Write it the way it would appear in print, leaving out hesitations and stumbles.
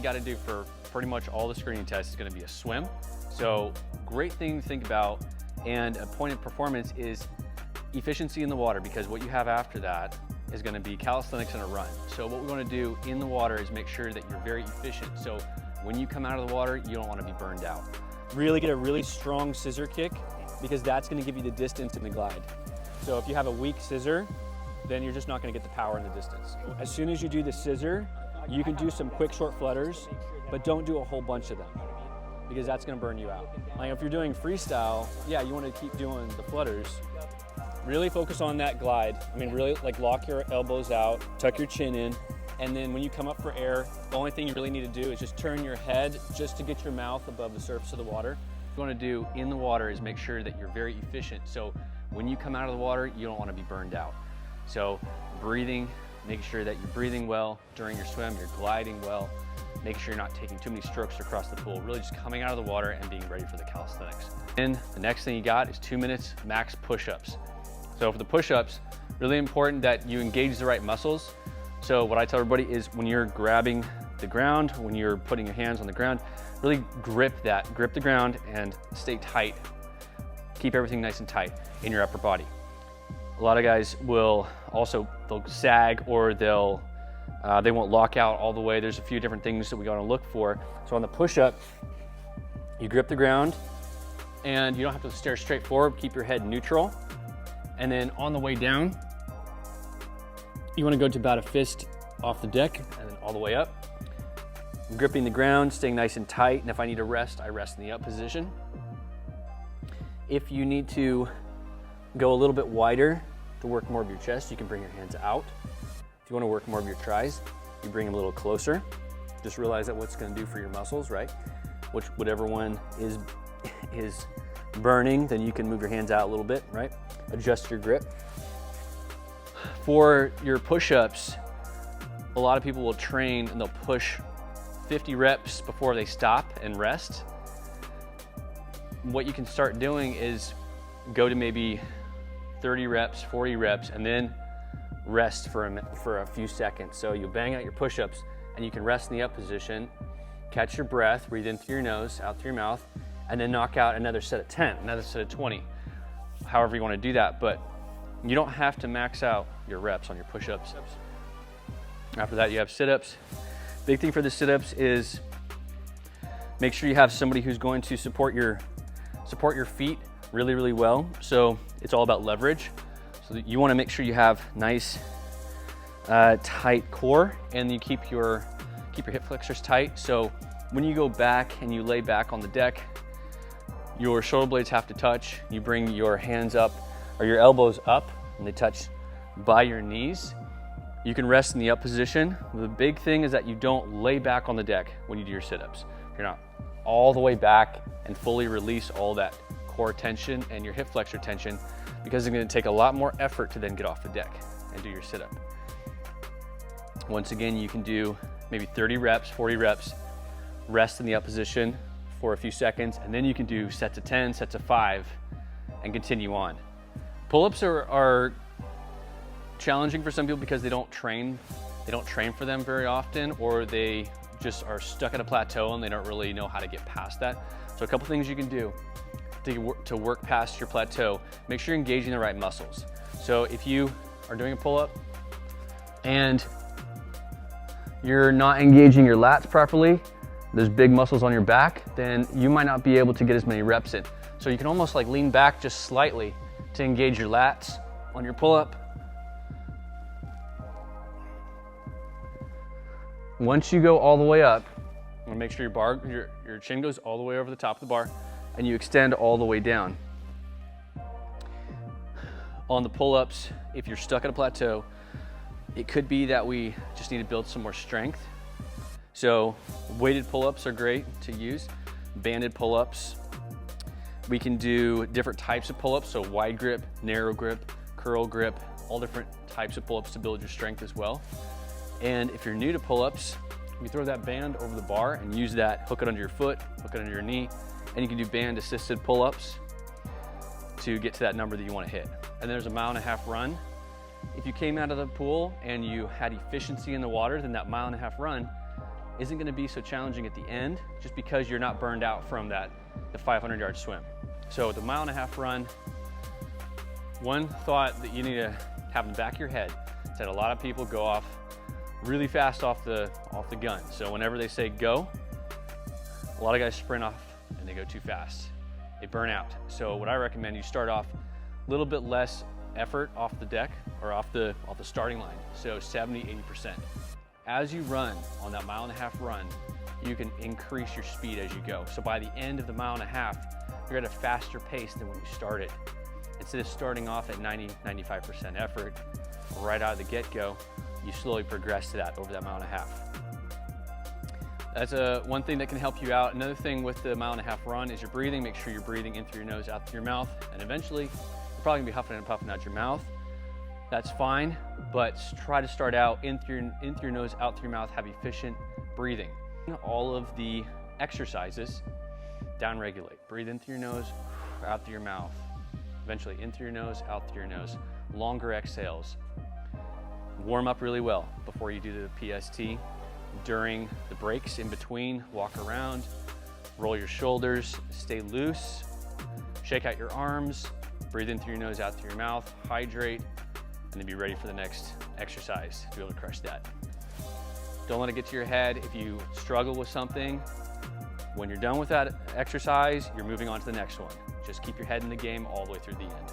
got to do for pretty much all the screening tests is going to be a swim. So great thing to think about, and a point of performance is efficiency in the water, because what you have after that is going to be calisthenics and a run. So what we want to do in the water is make sure that you're very efficient. So when you come out of the water, you don't want to be burned out. Really get a really strong scissor kick, because that's going to give you the distance in the glide. So if you have a weak scissor, then you're just not going to get the power in the distance. As soon as you do the scissor, you can do some quick short flutters, but don't do a whole bunch of them, because that's going to burn you out. Like if you're doing freestyle, yeah, you want to keep doing the flutters. Really focus on that glide. I mean, really like lock your elbows out, tuck your chin in, and then when you come up for air, the only thing you really need to do is just turn your head just to get your mouth above the surface of the water. What you want to do in the water is make sure that you're very efficient. So when you come out of the water, you don't want to be burned out. So breathing, make sure that you're breathing well during your swim, you're gliding well, make sure you're not taking too many strokes across the pool, really just coming out of the water and being ready for the calisthenics. And the next thing you got is 2 minutes max push-ups. So for the push-ups, really important that you engage the right muscles. So what I tell everybody is when you're grabbing the ground, when you're putting your hands on the ground, really grip the ground and stay tight. Keep everything nice and tight in your upper body. A lot of guys will also, they'll sag, or they won't lock out all the way. There's a few different things that we gotta look for. So on the push-up, you grip the ground and you don't have to stare straight forward, keep your head neutral. And then on the way down, you wanna go to about a fist off the deck and then all the way up. I'm gripping the ground, staying nice and tight, and if I need to rest, I rest in the up position. If you need to go a little bit wider to work more of your chest, you can bring your hands out. If you want to work more of your tries, you bring them a little closer. Just realize that what's going to do for your muscles, right? Whatever one is burning, then you can move your hands out a little bit, right? Adjust your grip. For your push-ups, a lot of people will train and they'll push 50 reps before they stop and rest. What you can start doing is go to maybe 30 reps, 40 reps, and then rest for a few seconds. So you bang out your push-ups and you can rest in the up position, catch your breath, breathe in through your nose, out through your mouth, and then knock out another set of 10, another set of 20, however you want to do that. But you don't have to max out your reps on your push-ups. After that, you have sit-ups. Big thing for the sit-ups is make sure you have somebody who's going to support your feet really, really well. So it's all about leverage. So that you want to make sure you have nice, tight core, and you keep your hip flexors tight. So when you go back and you lay back on the deck, your shoulder blades have to touch. You bring your hands up or your elbows up, and they touch by your knees. You can rest in the up position. The big thing is that you don't lay back on the deck when you do your sit-ups. You're not all the way back and fully release all that core tension and your hip flexor tension, because it's going to take a lot more effort to then get off the deck and do your sit-up. Once again, you can do maybe 30 reps, 40 reps, rest in the up position for a few seconds, and then you can do sets of 10, sets of 5, and continue on. Pull-ups are challenging for some people because they don't train for them very often, or they just are stuck at a plateau and they don't really know how to get past that. So a couple things you can do to work past your plateau. Make sure you're engaging the right muscles. So if you are doing a pull-up and you're not engaging your lats properly, there's big muscles on your back, then you might not be able to get as many reps in. So you can almost like lean back just slightly to engage your lats on your pull-up. Once you go all the way up, make sure your chin goes all the way over the top of the bar, and you extend all the way down. On the pull-ups, if you're stuck at a plateau, it could be that we just need to build some more strength. So weighted pull-ups are great to use, banded pull-ups. We can do different types of pull-ups, so wide grip, narrow grip, curl grip, all different types of pull-ups to build your strength as well. And if you're new to pull-ups, you throw that band over the bar and use that, hook it under your foot, hook it under your knee, and you can do band assisted pull-ups to get to that number that you want to hit. And there's a 1.5 mile run. If you came out of the pool and you had efficiency in the water, then that 1.5 mile run isn't gonna be so challenging at the end just because you're not burned out from the 500-yard swim. So the 1.5 mile run, one thought that you need to have in the back of your head is that a lot of people go off really fast off the gun. So whenever they say go, a lot of guys sprint off and they go too fast. They burn out. So what I recommend, you start off a little bit less effort off the deck or off the starting line. So 70–80%. As you run on that 1.5 mile run, you can increase your speed as you go. So by the end of the 1.5 mile, you're at a faster pace than when you started. Instead of starting off at 90–95% effort right out of the get-go, you slowly progress to that over that 1.5 mile. That's one thing that can help you out. Another thing with the 1.5 mile run is your breathing. Make sure you're breathing in through your nose, out through your mouth, and eventually you're probably gonna be huffing and puffing out your mouth. That's fine, but try to start out in through your nose, out through your mouth, have efficient breathing. All of the exercises, down-regulate. Breathe in through your nose, out through your mouth. Eventually in through your nose, out through your nose. Longer exhales. Warm up really well before you do the PST. During the breaks in between, walk around, roll your shoulders, stay loose, shake out your arms, breathe in through your nose, out through your mouth, hydrate, and then be ready for the next exercise to be able to crush that. Don't let it get to your head. If you struggle with something, when you're done with that exercise, you're moving on to the next one. Just keep your head in the game all the way through the end.